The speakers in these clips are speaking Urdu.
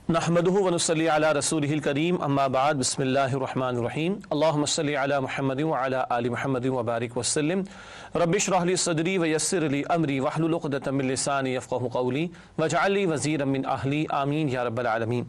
نحمدہ ونصلی علی رسولہ الکریم اما بعد بسم اللہ الرحمن الرحیم اللہم صلی علی محمد وعلی آل محمد وبارک وسلم رب اشرح لی صدری ویسر لی امری واحلل عقدۃ من لسانی یفقہوا قولی واجعل لی وزیرا من اہلی آمین یا رب العالمین۔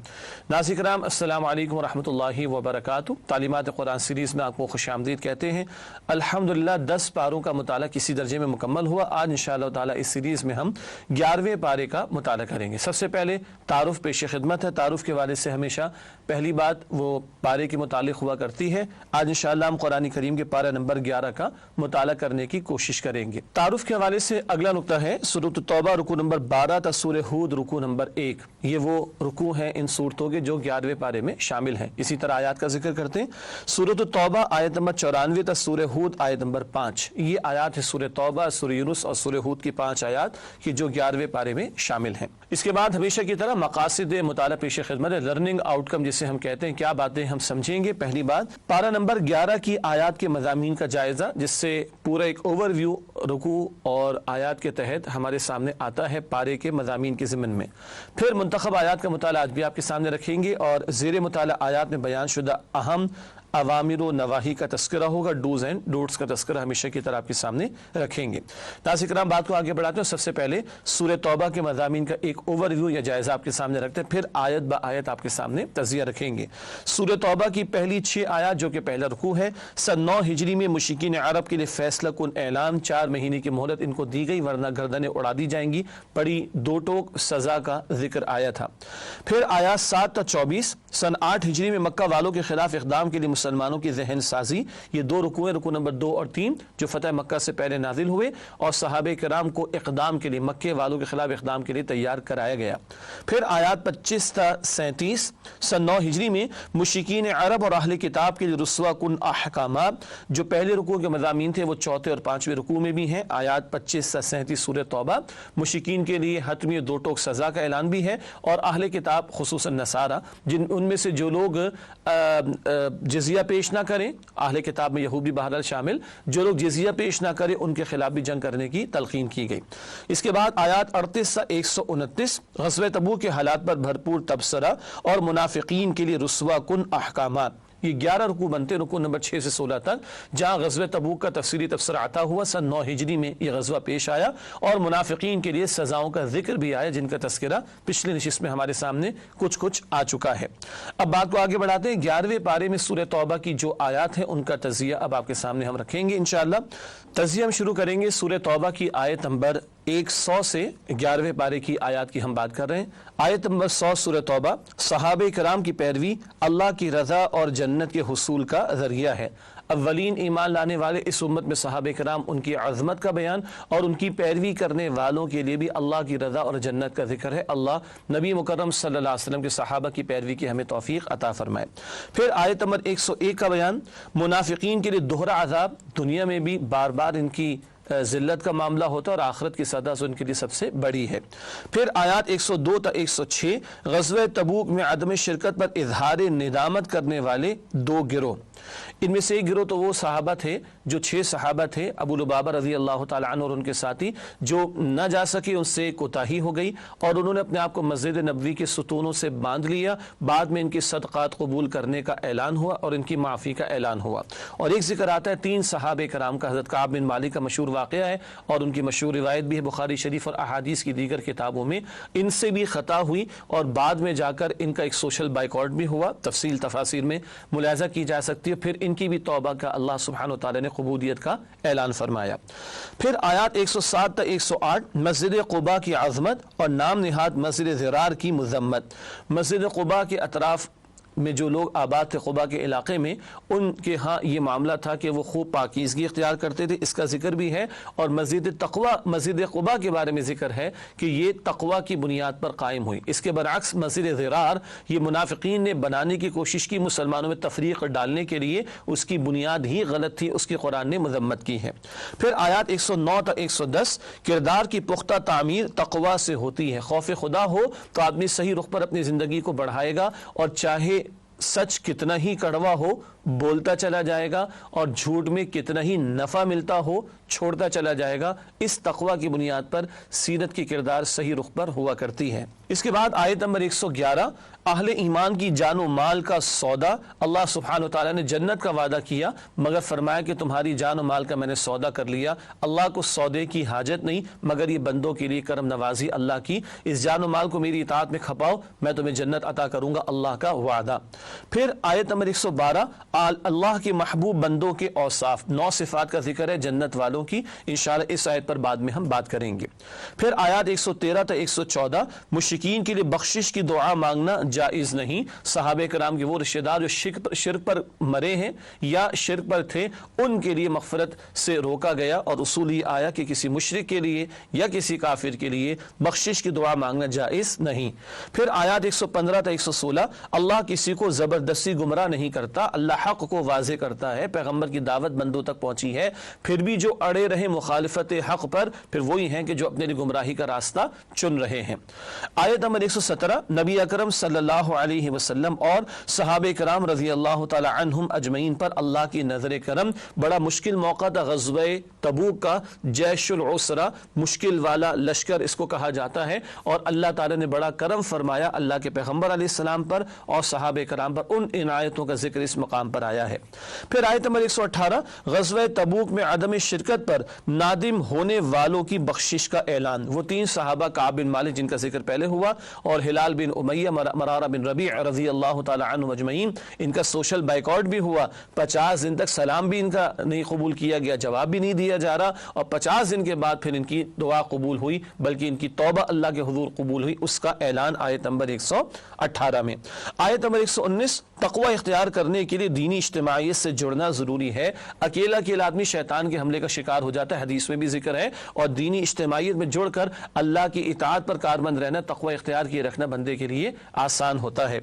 ناظرین کرام السلام علیکم ورحمۃ اللہ وبرکاتہ۔ تعلیمات قرآن سیریز میں آپ کو خوش آمدید کہتے ہیں۔ الحمدللہ 10 پاروں کا مطالعہ کسی درجے میں مکمل ہوا۔ آج انشاءاللہ تعالیٰ اس سیریز میں ہم 11ویں پارے کا مطالعہ کریں گے۔ سب سے پہلے تعارف پیش خدمت ہے۔ تعارف کے والے سے ہمیشہ پہلی بات وہ پارے کے متعلق ہوا کرتی ہے۔ آج انشاءاللہ ہم قرآن کریم کے پارہ نمبر 11 کا مطالعہ کرنے کی کوشش کریں گے۔ تعارف کے حوالے سے اگلا نقطہ ہے سورۃ التوبہ رکوع نمبر 12 تا سورہ ہود رکوع نمبر 1۔ یہ وہ رکوع ہیں ان سورتوں کے جو 11ویں پارے میں شامل ہیں۔ اسی طرح آیات کا ذکر کرتے ہیں۔ سورۃ التوبہ آیت نمبر 94 تا سورہ ہود آیت نمبر 5۔ یہ آیات ہے سورہ توبہ، سورہ یونس اور سورہ ہود کی 5 آیات کہ جو 11ویں پارے میں شامل ہیں۔ اس کے بعد ہمیشہ کی طرح مقاصد مطالعہ پیش خدمت ہے، لرننگ آؤٹ کم جسے ہم کہتے ہیں۔ کیا باتیں ہم سمجھیں گے؟ پہلی بات پارہ نمبر 11 کی آیات کے مضامین کا جائزہ، جس سے پورا ایک اوور ویو رکوع اور آیات کے تحت ہمارے سامنے آتا ہے پارے کے مضامین کے ضمن میں۔ پھر منتخب آیات کا مطالعہ آج بھی آپ کے سامنے رکھیں گے اور زیر مطالعہ آیات میں بیان شدہ اہم اوامر و نواہی کا تذکرہ ہوگا، ڈوز اینڈ ڈونٹس کا تذکرہ ہمیشہ کی طرح آپ کے سامنے رکھیں گے۔ ناظرین کرام بات کو آگے بڑھاتے ہیں۔ سب سے پہلے سورہ توبہ کے مضامین کا ایک اوور ویو یا جائزہ آپ کے سامنے رکھتے ہیں، پھر آیت با آیت آپ کے سامنے تجزیہ رکھیں گے۔ سورہ توبہ کی پہلی 6 آیات جو کہ پہلا رکوع ہے، سن 9 ہجری میں مشرکین عرب کے لیے فیصلہ کن اعلان، 4 مہینے کی مہلت ان کو دی گئی ورنہ گردنیں اڑا دی جائیں گی، بڑی 2 ٹوک سزا کا ذکر آیا تھا۔ پھر آیات 7 تا 24، سن 8 ہجری میں مکہ والوں کے خلاف اقدام کے لیے مسلمانوں کی ذہن سازی۔ یہ 2 رکوع ہیں، رکوع نمبر 2 اور 3 جو فتح مکہ سے پہلے نازل ہوئے اور صحابہ کرام کو اقدام کے لیے مکے والوں کے خلاف اقدام کے لیے تیار کرایا گیا۔ پھر آیات 25 تا 37، سن 9 ہجری میں مشرکین عرب اور اہل کتاب کے لیے رسوا کن احکامات، جو پہلے رکوع کے مضامین تھے وہ 4تھے اور 5ویں رکوع میں بھی ہیں۔ آیات 25 تا 37 سورہ توبہ، مشرکین کے لیے حتمی 2 ٹوک سزا کا اعلان بھی ہے اور اہل کتاب خصوصاً نصارہ ان میں سے جو لوگ جزیہ پیش نہ کریں، اہل کتاب میں یہود بھی بہرحال شامل، جو لوگ جزیہ پیش نہ کریں ان کے خلاف بھی جنگ کرنے کی تلقین کی گئی۔ اس کے بعد آیات 38 سے 129، غزوہ تبوک کے حالات پر بھرپور تبصرہ اور منافقین کے لیے رسوا کن احکامات۔ یہ 11 رکوع بنتے، رکوع نمبر 6 سے 16 تک، جہاں غزوہ تبوک کا تفصیلی تبصرہ عطا ہوا۔ سن 9 ہجری میں یہ غزوہ پیش آیا اور منافقین کے لیے سزاؤں کا ذکر بھی آیا، جن کا تذکرہ پچھلی نشست میں ہمارے سامنے کچھ آ چکا ہے۔ اب بات کو آگے بڑھاتے ہیں۔ 11ویں پارے میں سورہ توبہ کی جو آیات ہیں ان کا تجزیہ اب آپ کے سامنے ہم رکھیں گے انشاءاللہ۔ تجزیہ ہم شروع کریں گے سورہ توبہ کی آیت نمبر 100 سے 11ویں پارے کی آیات کی ہم بات کر رہے ہیں۔ آیت نمبر 100 سورہ توبہ، صحابہ کرام کی پیروی اللہ کی رضا اور جنت کے حصول کا ذریعہ ہے۔ اولین ایمان لانے والے اس امت میں صحابہ کرام، ان کی عظمت کا بیان اور ان کی پیروی کرنے والوں کے لیے بھی اللہ کی رضا اور جنت کا ذکر ہے۔ اللہ نبی مکرم صلی اللہ علیہ وسلم کے صحابہ کی پیروی کی ہمیں توفیق عطا فرمائے۔ پھر آیت نمبر 101 کا بیان، منافقین کے لیے دوہرا عذاب، دنیا میں بھی بار بار ان کی ذلت کا معاملہ ہوتا ہے اور آخرت کی سزا ان کے لیے سب سے بڑی ہے۔ پھر آیات 102 تا 106، غزوہ تبوک میں عدم شرکت پر اظہار ندامت کرنے والے 2 گروہ۔ ان میں سے ایک گروہ تو وہ صحابہ تھے جو 6 صحابہ تھے، ابو لبابہ رضی اللہ تعالیٰ عنہ اور ان کے ساتھی، جو نہ جا سکے، ان سے کوتاہی ہو گئی اور انہوں نے اپنے آپ کو مسجد نبوی کے ستونوں سے باندھ لیا۔ بعد میں ان کے صدقات قبول کرنے کا اعلان ہوا اور ان کی معافی کا اعلان ہوا۔ اور ایک ذکر آتا ہے 3 صحابہ کرام کا، حضرت کعب بن مالک کا مشہور واقعہ ہے اور ان کی مشہور روایت بھی ہے بخاری شریف اور احادیث کی دیگر کتابوں میں۔ ان سے بھی خطا ہوئی اور بعد میں جا کر ان کا ایک سوشل بائیکاٹ بھی ہوا، تفصیل تفاسیر میں ملاحظہ کی جا سکتی ہے۔ پھر ان کی بھی توبہ کا اللہ سبحانہ و تعالی نے قبولیت کا اعلان فرمایا۔ پھر آیات 107 تا 108، مسجد قباء کی عظمت اور نام نہاد مسجد ضرار کی مذمت۔ مسجد قباء کے اطراف میں جو لوگ آباد تھے قباء کے علاقے میں، ان کے ہاں یہ معاملہ تھا کہ وہ خوب پاکیزگی اختیار کرتے تھے، اس کا ذکر بھی ہے۔ اور مسجد تقوی، مسجد قباء کے بارے میں ذکر ہے کہ یہ تقوی کی بنیاد پر قائم ہوئی۔ اس کے برعکس مسجد ضرار یہ منافقین نے بنانے کی کوشش کی، مسلمانوں میں تفریق ڈالنے کے لیے، اس کی بنیاد ہی غلط تھی، اس کی قرآن نے مذمت کی ہے۔ پھر آیات 109 تا 110، کردار کی پختہ تعمیر تقوی سے ہوتی ہے۔ خوف خدا ہو تو آدمی صحیح رخ پر اپنی زندگی کو بڑھائے گا اور چاہے سچ کتنا ہی کڑوا ہو بولتا چلا جائے گا اور جھوٹ میں کتنا ہی نفع ملتا ہو چھوڑتا چلا جائے گا۔ اس تقوی کی بنیاد پر سیرت کی کردار صحیح رخ پر ہوا کرتی ہے۔ اس کے بعد آیت نمبر 111، اہل ایمان کی جان و مال کا سودا۔ اللہ سبحانہ وتعالیٰ نے جنت کا وعدہ کیا مگر فرمایا کہ تمہاری جان و مال کا میں نے سودا کر لیا۔ اللہ کو سودے کی حاجت نہیں مگر یہ بندوں کے لیے کرم نوازی اللہ کی، اس جان و مال کو میری اطاعت میں کھپاؤ میں تمہیں جنت عطا کروں گا، اللہ کا وعدہ۔ پھر آیت نمبر 112، اللہ کے محبوب بندوں کے اوصاف، 9 صفات کا ذکر ہے جنت والوں کی، انشاءاللہ اس آیت پر بعد میں ہم بات کریں گے۔ پھر آیات 113 تا 114، مشرکین کے لیے بخشش کی دعا مانگنا جائز نہیں۔ صحابہ کرام کے وہ رشتہ دار جو شرک پر مرے ہیں یا شرک پر تھے ان کے لیے مغفرت سے روکا گیا، اور اصول یہ آیا کہ کسی مشرک کے لیے یا کسی کافر کے لیے بخشش کی دعا مانگنا جائز نہیں۔ پھر آیات 115 تا 116، اللہ کسی کو زبردستی گمراہ نہیں کرتا، اللہ حق کو واضح کرتا ہے، پیغمبر کی دعوت بندوں تک پہنچی ہے، پھر بھی جو اڑے رہے مخالفت حق پر پھر وہی ہیں کہ جو اپنے لیے گمراہی کا راستہ چن رہے ہیں۔ آیت نمبر 117، نبی اکرم صلی اللہ علیہ وسلم اور صحابہ کرام رضی اللہ تعالی عنہم اجمعین پر اللہ کی نظر کرم، بڑا مشکل موقع تھا غزوہ تبوک کا، جیش العسرہ، مشکل والا لشکر اس کو کہا جاتا ہے، اور اللہ تعالی نے بڑا کرم فرمایا اللہ کے پیغمبر علیہ السلام پر اور صحابہ کرام پر، ان عنایتوں کا ذکر اس مقام پر آیا ہے۔ پھر آیت نمبر 118، غزوہ تبوک میں عدم شرکت پر نادم ہونے والوں کی بخشش کا اعلان۔ وہ 3 صحابہ کعب بن مالک جن کا ذکر پہلے ہوا، اور ہلال بن امیہ، مرارہ بن ربیع رضی اللہ تعالی عنہ اجمعین، ان کا سوشل بائیکاٹ بھی ہوا، 50 دن تک سلام بھی ان کا نہیں قبول کیا گیا، جواب بھی نہیں دیا جا رہا، اور 50 دن کے بعد پھر ان کی دعا قبول ہوئی، بلکہ ان کی توبہ اللہ کے حضور قبول ہوئی، اس کا اعلان آیت نمبر 118 میں۔ آیت نمبر 119، تقوی اختیار کرنے کے لیے دینی اجتماعیت سے جڑنا ضروری ہے۔ اکیلا آدمی شیطان کے حملے کا شکار ہو جاتا ہے، حدیث میں بھی ذکر ہے، اور دینی اجتماعیت میں جڑ کر اللہ کی اطاعت پر کاربند رہنا، تقوی اختیار کیے رکھنا بندے کے لیے آسان ہوتا ہے۔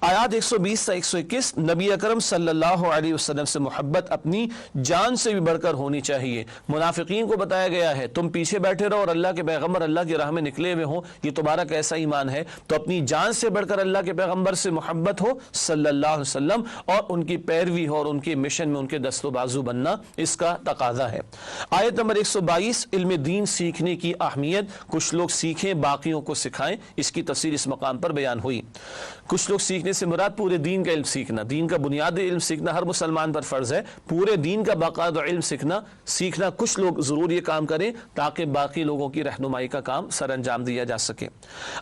آیات 120 تا 121، نبی اکرم صلی اللہ علیہ وسلم سے محبت اپنی جان سے بھی بڑھ کر ہونی چاہیے۔ منافقین کو بتایا گیا ہے تم پیچھے بیٹھے رہو اور اللہ کے پیغمبر اللہ کی راہ میں نکلے ہوئے ہوں، یہ تمہارا کیسا ایمان ہے؟ تو اپنی جان سے بڑھ کر اللہ کے پیغمبر سے محبت ہو صلی اللہ علیہ وسلم، اور ان کی پیروی ہو اور ان کے مشن میں ان کے دست و بازو بننا اس کا تقاضا ہے۔ آیت نمبر 122، علم دین سیکھنے کی اہمیت، کچھ لوگ سیکھیں باقیوں کو سکھائیں، اس کی تفصیل اس مقام پر بیان ہوئی۔ کچھ لوگ سیکھنے سے مراد پورے دین کا علم سیکھنا، دین کا بنیادی علم سیکھنا ہر مسلمان پر فرض ہے، پورے دین کا باقاعدہ علم سیکھنا کچھ لوگ ضرور یہ کام کریں تاکہ باقی لوگوں کی رہنمائی کا کام سر انجام دیا جا سکے۔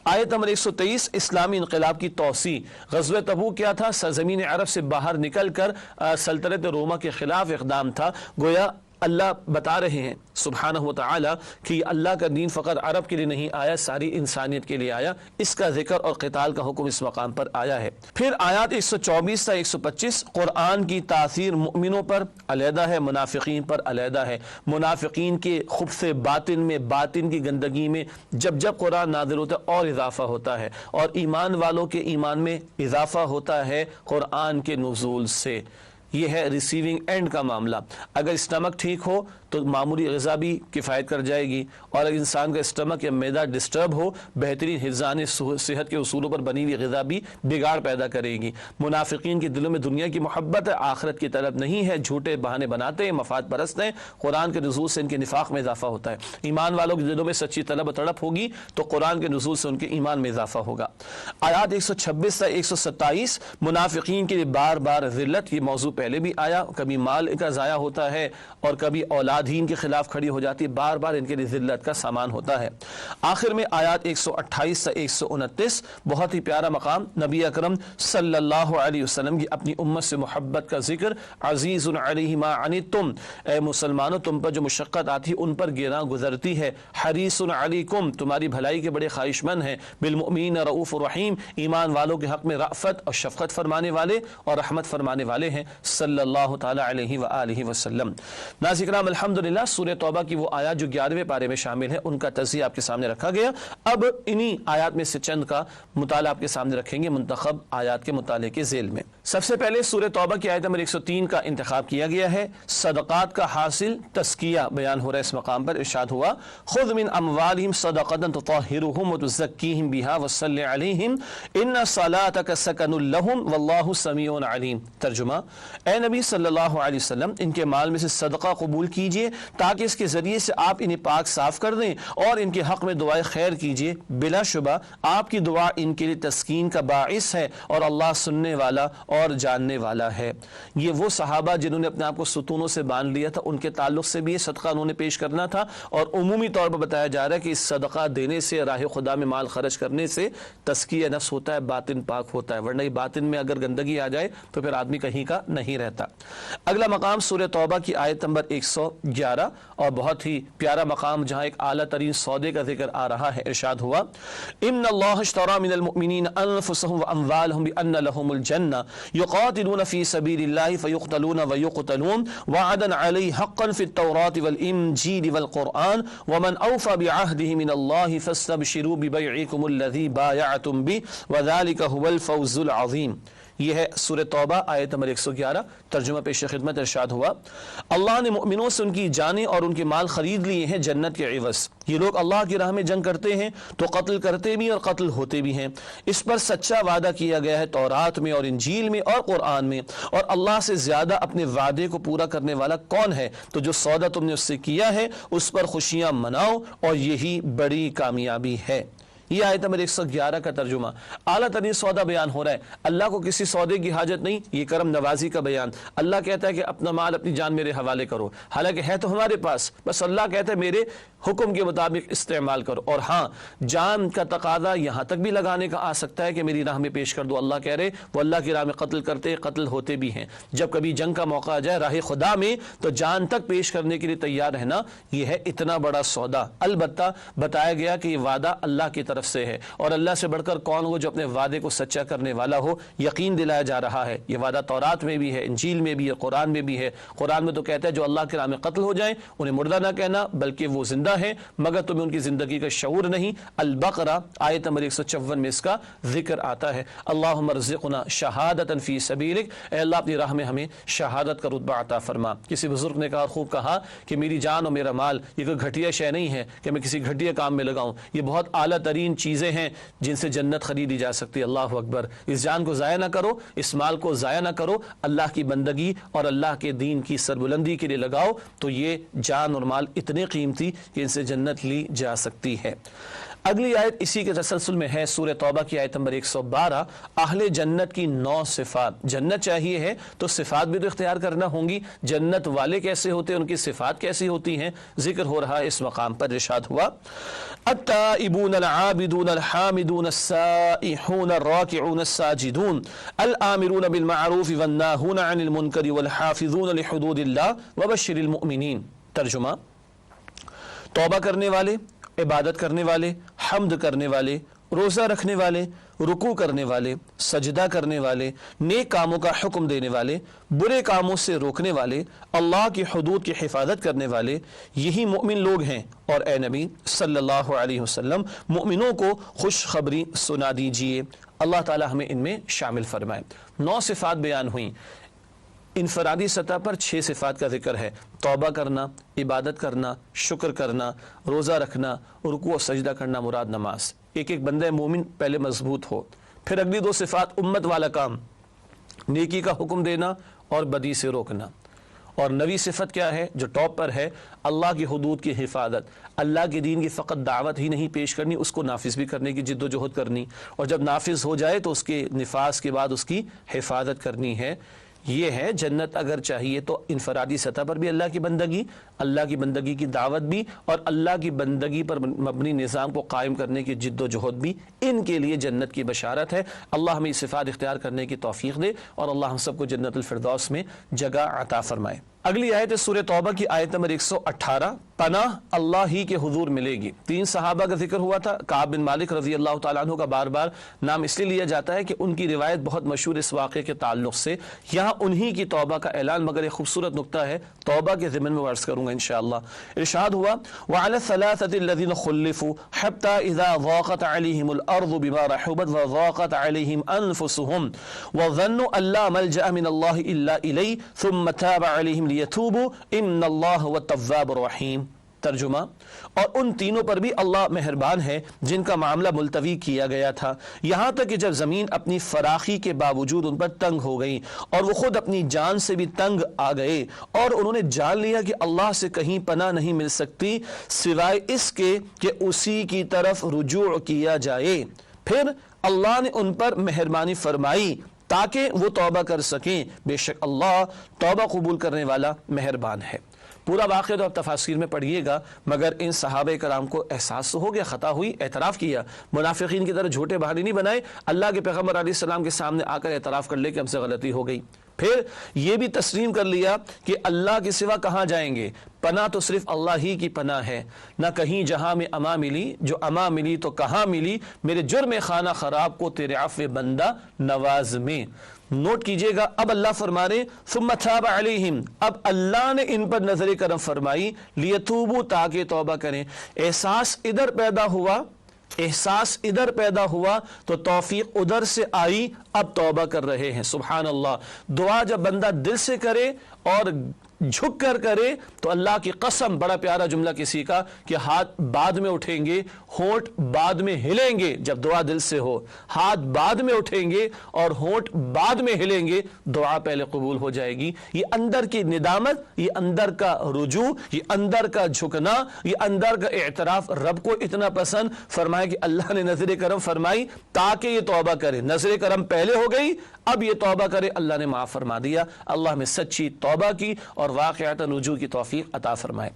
آیت نمبر 123، اسلامی انقلاب کی توسیع۔ غزوہ تبوک کیا تھا؟ سرزمین عرب سے باہر نکل کر سلطنت روما کے خلاف اقدام تھا۔ گویا اللہ بتا رہے ہیں سبحانہ وتعالی کہ اللہ کا دین فقط عرب کے لیے نہیں آیا، ساری انسانیت کے لیے آیا، اس کا ذکر اور قتال کا حکم اس مقام پر آیا ہے۔ پھر آیات 124 تا 125، قرآن کی تاثیر مؤمنوں پر علیحدہ ہے، منافقین پر علیحدہ ہے۔ منافقین کے خبث باطن میں، باطن کی گندگی میں جب قرآن نازل ہوتا ہے اور اضافہ ہوتا ہے، اور ایمان والوں کے ایمان میں اضافہ ہوتا ہے قرآن کے نزول سے۔ یہ ہے ریسیونگ اینڈ کا معاملہ۔ اگر اسٹمک ٹھیک ہو تو معمولی غذا بھی کفایت کر جائے گی، اور اگر انسان کا اسٹمک یا معدہ ڈسٹرب ہو بہترین حفظان صحت کے اصولوں پر بنی ہوئی غذا بھی بگاڑ پیدا کرے گی۔ منافقین کے دلوں میں دنیا کی محبت ہے، آخرت کی طلب نہیں ہے، جھوٹے بہانے بناتے ہیں، مفاد پرست ہیں، قرآن کے نزول سے ان کے نفاق میں اضافہ ہوتا ہے۔ ایمان والوں کے دلوں میں سچی طلب و تڑپ ہوگی تو قرآن کے نزول سے ان کے ایمان میں اضافہ ہوگا۔ آیات 126 تا 127، منافقین کے لیے بار بار ذلت، یہ موضوع پہلے بھی آیا، کبھی مال کا ضائع ہوتا ہے اور کبھی اولاد ہی ان کے خلاف کھڑی ہو جاتی ہے، بار بار ان کے لیے ذلت کا سامان ہوتا ہے۔ آخر میں آیات 128 سے 129، بہت ہی پیارا مقام، نبی اکرم صلی اللہ علیہ وسلم کی اپنی امت سے محبت کا ذکر۔ عزیز علیہ ما عنتم، اے مسلمانوں تم پر جو مشقت آتی ہے ان پر گراں گزرتی ہے۔ حریص علیکم، تمہاری بھلائی کے بڑے خواہش مند ہیں۔ بالمؤمنین رؤوف الرحیم، ایمان والوں کے حق میں رأفت اور شفقت فرمانے والے اور رحمت فرمانے والے ہیں صلی اللہ تعالی علیہ وآلہ وسلم۔ ناظرین کرام، الحمدللہ سورہ توبہ کی وہ آیات جو 11ویں پارے میں شامل ہیں ان کا تجزیہ آپ کے سامنے رکھا گیا۔ اب انہی آیات میں سے چند کا مطالعہ آپ کے سامنے رکھیں گے منتخب آیات کے مطالعے کے ذیل میں۔ سب سے پہلے سورہ توبہ کی آیت نمبر 103 کا انتخاب کیا گیا ہے۔ صدقات کا حاصل تزکیہ بیان ہو رہا ہے، اس مقام پر ارشاد ہوا خذ من اموالہم صدقۃ تطہرہم وتزکیہم بہا وصلی علیہم ان صلاتک سکن لہم واللہ سمیع علیم۔ ترجمہ، اے نبی صلی اللہ علیہ وسلم ان کے مال میں سے صدقہ قبول کیجئے کیجئے تاکہ اس کے ذریعے سے آپ انہیں پاک صاف کر دیں اور ان کے حق میں دعائے خیر کیجئے، بلا شبہ آپ کی دعا ان کے لیے تسکین کا باعث ہے اور اللہ سننے والا اور جاننے والا ہے۔ یہ وہ صحابہ جنہوں نے اپنے آپ کو ستونوں سے باندھ لیا تھا، ان کے تعلق سے بھی یہ صدقہ انہوں نے پیش کرنا تھا، اور عمومی طور پر بتایا جا رہا ہے کہ اس صدقہ دینے سے، راہ خدا میں مال خرچ کرنے سے تزکیہ نفس ہوتا ہے، باطن پاک ہوتا ہے، ورنہ یہ باطن میں اگر گندگی آ جائے تو پھر آدمی کہیں کا نہیں رہتا۔ اگلا مقام سورہ توبہ کی آیت نمبر 111، اور بہت ہی پیارا مقام جہاں ایک اعلیٰ ترین سودے کا ذکر آ رہا ہے۔ ارشاد ہوا ان اللہ اشترى من المؤمنین انفسهم واموالهم بان لهم الجنہ یقاتلون فی سبیل اللہ فیقتلون ویقتلون وعدا علیہ حقا فی التوراۃ والانجیل والقرآن ومن اوفى بعہدہ من اللہ فاستبشروا ببیعکم الذی بایعتم بہ وذلک هو الفوز العظیم۔ یہ ہے سورہ توبہ آیت نمبر 111۔ ترجمہ پیش خدمت ارشاد ہوا اللہ نے مؤمنوں سے ان کی جانیں اور ان کے مال خرید لیے ہیں جنت کے عوض۔ یہ لوگ اللہ کی راہ میں جنگ کرتے ہیں تو قتل کرتے بھی اور قتل ہوتے بھی ہیں۔ اس پر سچا وعدہ کیا گیا ہے تورات میں اور انجیل میں اور قرآن میں، اور اللہ سے زیادہ اپنے وعدے کو پورا کرنے والا کون ہے؟ تو جو سودا تم نے اس سے کیا ہے اس پر خوشیاں مناؤ اور یہی بڑی کامیابی ہے۔ یہ آیت نمبر 111 کا ترجمہ۔ اعلیٰ ترین سودا بیان ہو رہا ہے، اللہ کو کسی سودے کی حاجت نہیں، یہ کرم نوازی کا بیان۔ اللہ کہتا ہے کہ اپنا مال اپنی جان میرے حوالے کرو، حالانکہ ہے تو ہمارے پاس، بس اللہ کہتا ہے میرے حکم کے مطابق استعمال کرو۔ اور ہاں، جان کا تقاضا یہاں تک بھی لگانے کا آ سکتا ہے کہ میری راہ میں پیش کر دو۔ اللہ کہہ رہے وہ اللہ کی راہ میں قتل کرتے قتل ہوتے بھی ہیں۔ جب کبھی جنگ کا موقع آ جائے راہ خدا میں تو جان تک پیش کرنے کے لیے تیار رہنا، یہ ہے اتنا بڑا سودا۔ البتہ بتایا گیا کہ یہ وعدہ اللہ کی طرف سے ہے، اور اللہ سے بڑھ کر کون ہو جو اپنے وعدے کو سچا کرنے والا ہو، یقین دلایا جا رہا ہے۔ یہ وعدہ تورات میں بھی ہے، انجیل میں بھی ہے، قرآن میں بھی ہے۔ قرآن میں تو کہتا ہے جو اللہ کی راہ میں قتل ہو جائیں انہیں مردہ نہ کہنا بلکہ وہ زندہ ہیں، مگر تمہیں ان کی زندگی کا شعور نہیں۔ البقرہ آیت نمبر 154 میں اس کا ذکر آتا ہے۔ اللہم ارزقنا شہادتا فی سبیلک، اے اللہ اپنی راہ میں ہمیں شہادت کا رتبہ عطا فرما۔ کسی بزرگ نے کہا، خوب کہا کہ میری جان اور میرا مال یہ کوئی گھٹیا شے نہیں ہے کہ میں کسی گھٹیا کام میں لگاؤں، یہ بہت اعلیٰ ترین چیزیں ہیں جن سے جنت خریدی جا سکتی ہے۔ اللہ اکبر۔ اس جان کو ضائع نہ کرو، اس مال کو ضائع نہ کرو، اللہ کی بندگی اور اللہ کے دین کی سربلندی کے لیے لگاؤ، تو یہ جان اور مال اتنے قیمتی کہ ان سے جنت لی جا سکتی ہے۔ اگلی آیت اسی کے تسلسل میں ہے، سورہ توبہ کی آیت نمبر 112۔ اہل جنت کی 9 صفات۔ جنت چاہیے ہے تو صفات بھی تو اختیار کرنا ہوں گی۔ جنت والے کیسے ہوتے ہیں، ان کی صفات کیسی ہوتی ہیں، ذکر ہو رہا ہے اس مقام پر۔ ارشاد ہوا التائبون العابدون الحامدون السائحون الراکعون الساجدون الآمرون بالمعروف والناہون عن المنکر والحافظون لحدود اللہ وبشر المؤمنین۔ ترجمہ، توبہ کرنے والے، عبادت کرنے والے، حمد کرنے والے، روزہ رکھنے والے، رکوع کرنے والے، سجدہ کرنے والے، نیک کاموں کا حکم دینے والے، برے کاموں سے روکنے والے، اللہ کی حدود کی حفاظت کرنے والے، یہی مؤمن لوگ ہیں۔ اور اے نبی صلی اللہ علیہ وسلم مؤمنوں کو خوشخبری سنا دیجئے۔ اللہ تعالی ہمیں ان میں شامل فرمائے۔ 9 صفات بیان ہوئیں۔ انفرادی سطح پر 6 صفات کا ذکر ہے، توبہ کرنا، عبادت کرنا، شکر کرنا، روزہ رکھنا، رکوع و سجدہ کرنا، مراد نماز۔ ایک ایک بندہ مومن پہلے مضبوط ہو۔ پھر اگلی 2 صفات امت والا کام، نیکی کا حکم دینا اور بدی سے روکنا۔ اور نوی صفت کیا ہے جو ٹاپ پر ہے، اللہ کی حدود کی حفاظت۔ اللہ کے دین کی فقط دعوت ہی نہیں پیش کرنی، اس کو نافذ بھی کرنے کی جد و جہد کرنی، اور جب نافذ ہو جائے تو اس کے نفاذ کے بعد اس کی حفاظت کرنی ہے۔ یہ ہے جنت اگر چاہیے تو انفرادی سطح پر بھی اللہ کی بندگی، اللہ کی بندگی کی دعوت بھی، اور اللہ کی بندگی پر مبنی نظام کو قائم کرنے کی جد و جہد بھی، ان کے لیے جنت کی بشارت ہے۔ اللہ ہمیں صفات اختیار کرنے کی توفیق دے اور اللہ ہم سب کو جنت الفردوس میں جگہ عطا فرمائے۔ اگلی آیت ہے سورہ توبہ کی آیت نمبر 118۔ پناہ اللہ ہی کے حضور ملے گی۔ 3 صحابہ کا ذکر ہوا تھا۔ کعب بن مالک رضی اللہ تعالیٰ عنہ کا بار بار نام اس لیے لیا جاتا ہے کہ ان کی روایت بہت مشہور اس واقعے کے تعلق سے۔ یہاں انہی کی توبہ کا اعلان، مگر ایک خوبصورت نقطہ ہے، توبہ کے ضمن میں عرض کروں گا انشاءاللہ۔ ارشاد ہوا وعلی الثلاثة الذین خلفوا حتی اذا ضاقت علیہم الارض بما رحبت وضاقت علیہم انفسهم وظنوا ان لا ملجأ من اللہ الا الیہ ثم تاب علیہم لیتوبوا ان اللہ هو التواب الرحیم۔ ترجمہ، اور ان تینوں پر بھی اللہ مہربان ہے جن کا معاملہ ملتوی کیا گیا تھا، یہاں تک کہ جب زمین اپنی فراخی کے باوجود ان پر تنگ ہو گئی اور وہ خود اپنی جان سے بھی تنگ آ گئے، اور انہوں نے جان لیا کہ اللہ سے کہیں پناہ نہیں مل سکتی سوائے اس کے کہ اسی کی طرف رجوع کیا جائے، پھر اللہ نے ان پر مہربانی فرمائی تاکہ وہ توبہ کر سکیں، بے شک اللہ توبہ قبول کرنے والا مہربان ہے۔ پورا واقعہ تو آپ تفاسیر میں پڑھیے گا، مگر ان صحابہ کرام کو احساس ہو گیا، خطا ہوئی، اعتراف کیا، منافقین کی طرح جھوٹے بہانے نہیں بنائے، اللہ کے پیغمبر علیہ السلام کے سامنے آ کر اعتراف کر لے کہ ہم سے غلطی ہو گئی، پھر یہ بھی تسلیم کر لیا کہ اللہ کے سوا کہاں جائیں گے، پناہ تو صرف اللہ ہی کی پناہ ہے، نہ کہیں جہاں میں اما ملی، جو اما ملی تو کہاں ملی، میرے جرم خانہ خراب کو تیرے عفو بندہ نواز میں۔ نوٹ کیجئے گا، اب اللہ فرما رہے ثم تاب علیہم، اب اللہ نے ان پر نظر کرم فرمائی، لیتوبوا تاکہ توبہ کریں۔ احساس ادھر پیدا ہوا تو توفیق ادھر سے آئی، اب توبہ کر رہے ہیں۔ سبحان اللہ، دعا جب بندہ دل سے کرے اور جھک کر کرے تو اللہ کی قسم، بڑا پیارا جملہ کسی کا کہ ہاتھ بعد میں اٹھیں گے، ہونٹ بعد میں ہلیں گے، جب دعا دل سے ہو ہاتھ بعد میں اٹھیں گے اور ہونٹ بعد میں ہلیں گے، دعا پہلے قبول ہو جائے گی۔ یہ اندر کی ندامت، یہ اندر کا رجوع، یہ اندر کا جھکنا، یہ اندر کا اعتراف رب کو اتنا پسند فرمائے کہ اللہ نے نظر کرم فرمائی تاکہ یہ توبہ کرے۔ نظر کرم پہلے ہو گئی، اب یہ توبہ کرے، اللہ نے معاف فرما دیا۔ اللہ میں سچی توبہ کی اور واقعات رجوع کی توفیق عطا فرمائے۔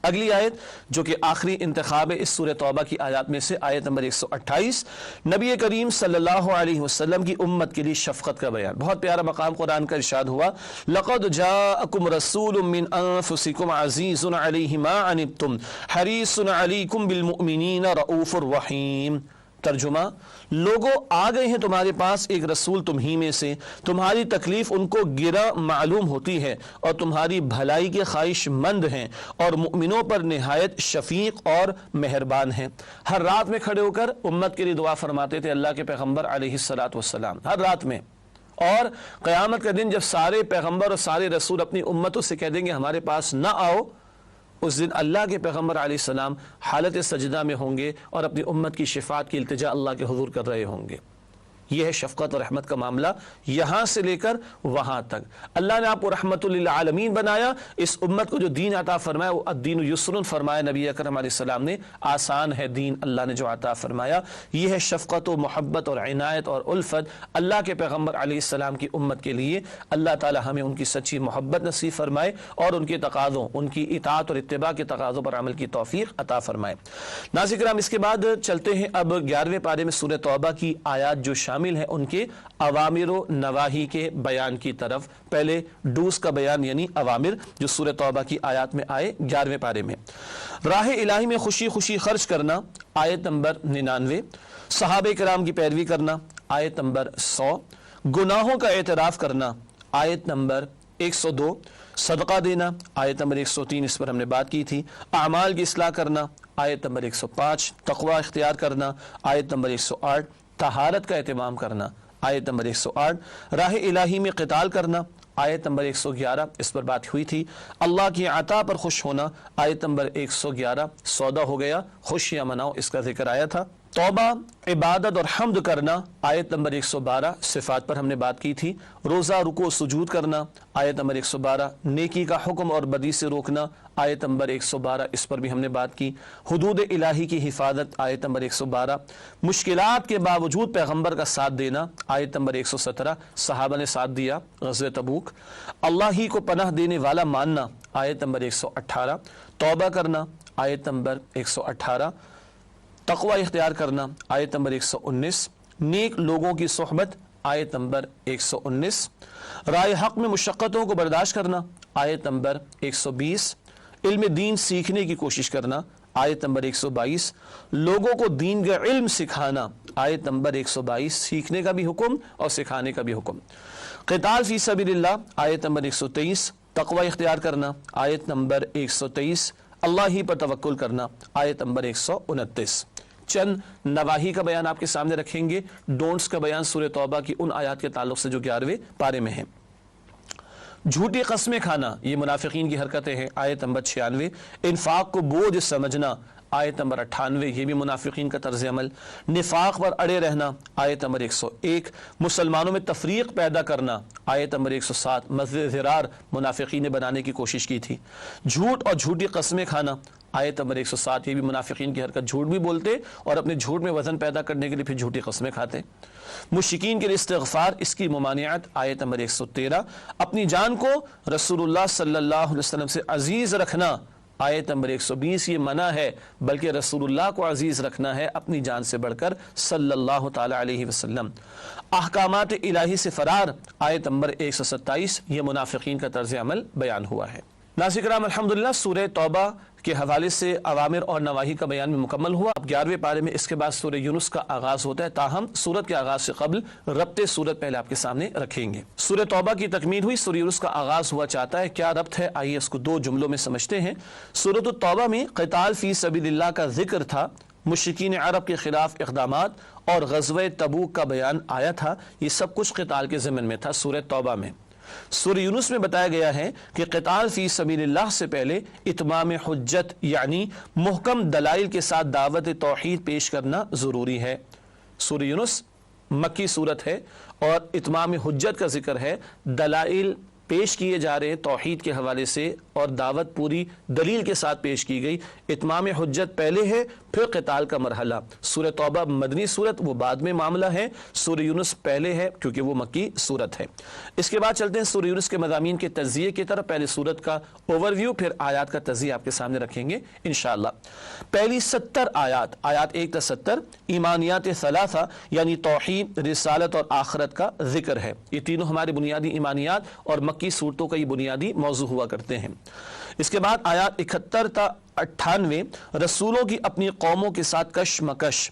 اگلی آیت جو کہ آخری انتخاب ہے اس سورہ توبہ کی آیات میں سے، آیت نمبر 128، نبی کریم صلی اللہ علیہ وسلم کی امت کے لیے شفقت کا بیان۔ بہت پیارا مقام قرآن کا ارشاد ہوا، لَقَدْ جَاءَكُمْ رَسُولٌ مِّنْ أَنفُسِكُمْ عَزِيزٌ عَلَيْهِ مَا عَنِتُّمْ حَرِيصٌ عَلَيْكُمْ بِالْمُؤْمِنِينَ رَءُوفٌ رَحِيمٌ۔ ترجمہ، لوگوں آ گئے ہیں تمہارے پاس ایک رسول تم ہی میں سے، تمہاری تکلیف ان کو گرا معلوم ہوتی ہے اور تمہاری بھلائی کے خواہش مند ہیں، اور مؤمنوں پر نہایت شفیق اور مہربان ہیں۔ ہر رات میں کھڑے ہو کر امت کے لیے دعا فرماتے تھے اللہ کے پیغمبر علیہ السلام، ہر رات میں، اور قیامت کا دن جب سارے پیغمبر اور سارے رسول اپنی امتوں سے کہہ دیں گے ہمارے پاس نہ آؤ، اس دن اللہ کے پیغمبر علیہ السلام حالت سجدہ میں ہوں گے اور اپنی امت کی شفاعت کی التجا اللہ کے حضور کر رہے ہوں گے۔ یہ ہے شفقت اور رحمت کا معاملہ، یہاں سے لے کر وہاں تک۔ اللہ نے آپ کو رحمت للعالمین بنایا، اس امت کو جو دین عطا فرمایا وہ الدین یسر فرمایا نبی اکرم علیہ السلام نے، آسان ہے دین اللہ نے جو عطا فرمایا۔ یہ ہے شفقت و محبت اور عنایت اور الفت اللہ کے پیغمبر علیہ السلام کی امت کے لیے۔ اللہ تعالی ہمیں ان کی سچی محبت نصیب فرمائے اور ان کے تقاضوں، ان کی اطاعت اور اتباع کے تقاضوں پر عمل کی توفیق عطا فرمائے۔ ناظرین کرام، اس کے بعد چلتے ہیں اب 11ویں پارے میں سورہ توبہ کی آیات جو شامل ہیں ان کے اوامر و نواہی کے بیان کی طرف۔ پہلے ڈوز کا بیان یعنی اوامر جو سورہ توبہ کی آیات میں آئے 11ویں پارے میں۔ راہ الہی میں خوشی خوشی خرچ کرنا، آیت نمبر 99۔ صحابہ کرام کی پیروی کرنا، آیت نمبر 100۔ گناہوں کا اعتراف کرنا، آیت نمبر 102۔ صدقہ دینا، آیت نمبر 103، اس پر ہم نے بات کی تھی۔ اعمال کی اصلاح کرنا، آیت نمبر 105۔ تقوی اختیار کرنا، آیت نمبر 108۔ طہارت کا اہتمام کرنا، آیت نمبر 108۔ راہ الہی میں قتال کرنا، آیت نمبر 111، اس پر بات ہوئی تھی۔ اللہ کی عطا پر خوش ہونا، آیت نمبر 111۔ سودا ہو گیا، خوشیاں مناؤ، اس کا ذکر آیا تھا۔ توبہ، عبادت اور حمد کرنا، آیت نمبر 112، صفات پر ہم نے بات کی تھی۔ روزہ، رکوع، سجود کرنا، آیت نمبر 112۔ نیکی کا حکم اور بدی سے روکنا، آیت نمبر 112، اس پر بھی ہم نے بات کی۔ حدود الہی کی حفاظت، آیت نمبر 112۔ مشکلات کے باوجود پیغمبر کا ساتھ دینا، آیت نمبر 117، صحابہ نے ساتھ دیا غزوہ تبوک۔ اللہ ہی کو پناہ دینے والا ماننا، آیت نمبر 118۔ توبہ کرنا، آیت نمبر 118۔ تقوی اختیار کرنا، آیت نمبر 119۔ نیک لوگوں کی صحبت، آیت نمبر 119۔ رائے حق میں مشقتوں کو برداشت کرنا، آیت نمبر 120۔ علم دین سیکھنے کی کوشش کرنا، آیت نمبر 122۔ لوگوں کو دین کا علم سکھانا، آیت نمبر 122، سیکھنے کا بھی حکم اور سکھانے کا بھی حکم۔ قتال فی سبیل اللہ، آیت نمبر 123۔ تقوی اختیار کرنا، آیت نمبر 123۔ اللہ ہی پر توکل کرنا، آیت نمبر 129۔ چند نواہی کا بیان آپ کے سامنے رکھیں گے، ڈونٹس کا بیان سورہ توبہ کی ان آیات کے تعلق سے جو 11ویں پارے میں ہیں۔ جھوٹی قسمیں کھانا یہ منافقین کی حرکتیں ہیں، آیت نمبر 96۔ انفاق کو بوجھ سمجھنا، آیت نمبر 98، یہ بھی منافقین کا طرز عمل۔ نفاق پر اڑے رہنا، آیت نمبر 101۔ مسلمانوں میں تفریق پیدا کرنا، آیت نمبر 107۔ مسجد ضرار منافقین نے بنانے کی کوشش کی تھی۔ جھوٹ اور جھوٹی قسمیں کھانا، آیت نمبر 107، یہ بھی منافقین کی حرکت، جھوٹ بھی بولتے اور اپنے جھوٹ میں وزن پیدا کرنے کے لیے پھر جھوٹی قسمیں کھاتے۔ مشرکین کے لیے استغفار، اس کی ممانعت، آیت نمبر 113۔ اپنی جان کو رسول اللہ صلی اللہ علیہ وسلم سے عزیز رکھنا، آیت نمبر 120، یہ منع ہے، بلکہ رسول اللہ کو عزیز رکھنا ہے اپنی جان سے بڑھ کر صلی اللہ تعالی علیہ وسلم۔ احکامات الہی سے فرار، آیت نمبر 127، یہ منافقین کا طرز عمل بیان ہوا ہے۔ ناظرین کرام، الحمدللہ سورہ توبہ کے حوالے سے اوامر اور نواہی کا بیان میں مکمل ہوا۔ اب 11ویں پارے میں اس کے بعد سورہ یونس کا آغاز ہوتا ہے، تاہم سورت کے آغاز سے قبل ربط سورت پہلے آپ کے سامنے رکھیں گے۔ سورہ توبہ کی تکمیل ہوئی، سورہ یونس کا آغاز ہوا چاہتا ہے، کیا ربط ہے؟ آئیے اس کو دو جملوں میں سمجھتے ہیں۔ سورۃ التوبہ میں قتال فی سبیل اللہ کا ذکر تھا، مشرکین عرب کے خلاف اقدامات اور غزوہ تبوک کا بیان آیا تھا، یہ سب کچھ قتال کے ضمن میں تھا سورہ توبہ میں۔ سورہ یونس میں بتایا گیا ہے کہ قتال فی سبیل اللہ سے پہلے اتمام حجت یعنی محکم دلائل کے ساتھ دعوت توحید پیش کرنا ضروری ہے۔ سورہ یونس مکی صورت ہے اور اتمام حجت کا ذکر ہے، دلائل پیش کیے جا رہے توحید کے حوالے سے اور دعوت پوری دلیل کے ساتھ پیش کی گئی۔ اتمام حجت پہلے ہے، پھر قتال کا مرحلہ۔ سورہ توبہ مدنی صورت، وہ بعد میں معاملہ ہے۔ سورہ یونس پہلے ہے کیونکہ وہ مکی صورت ہے۔ اس کے بعد چلتے ہیں سورہ یونس کے مضامین کے تجزیے کی طرف۔ پہلے صورت کا اوور ویو، پھر آیات کا تجزیہ آپ کے سامنے رکھیں گے انشاءاللہ۔ پہلی 70 آیات، آیات 1 تا 70، ایمانیات ثلاثہ یعنی توحید، رسالت اور آخرت کا ذکر ہے۔ یہ تینوں ہمارے بنیادی ایمانیات اور مکی صورتوں کا یہ بنیادی موضوع ہوا کرتے ہیں۔ اس کے بعد آیات 71 تا 98، رسولوں کی اپنی قوموں کے ساتھ کشمکش،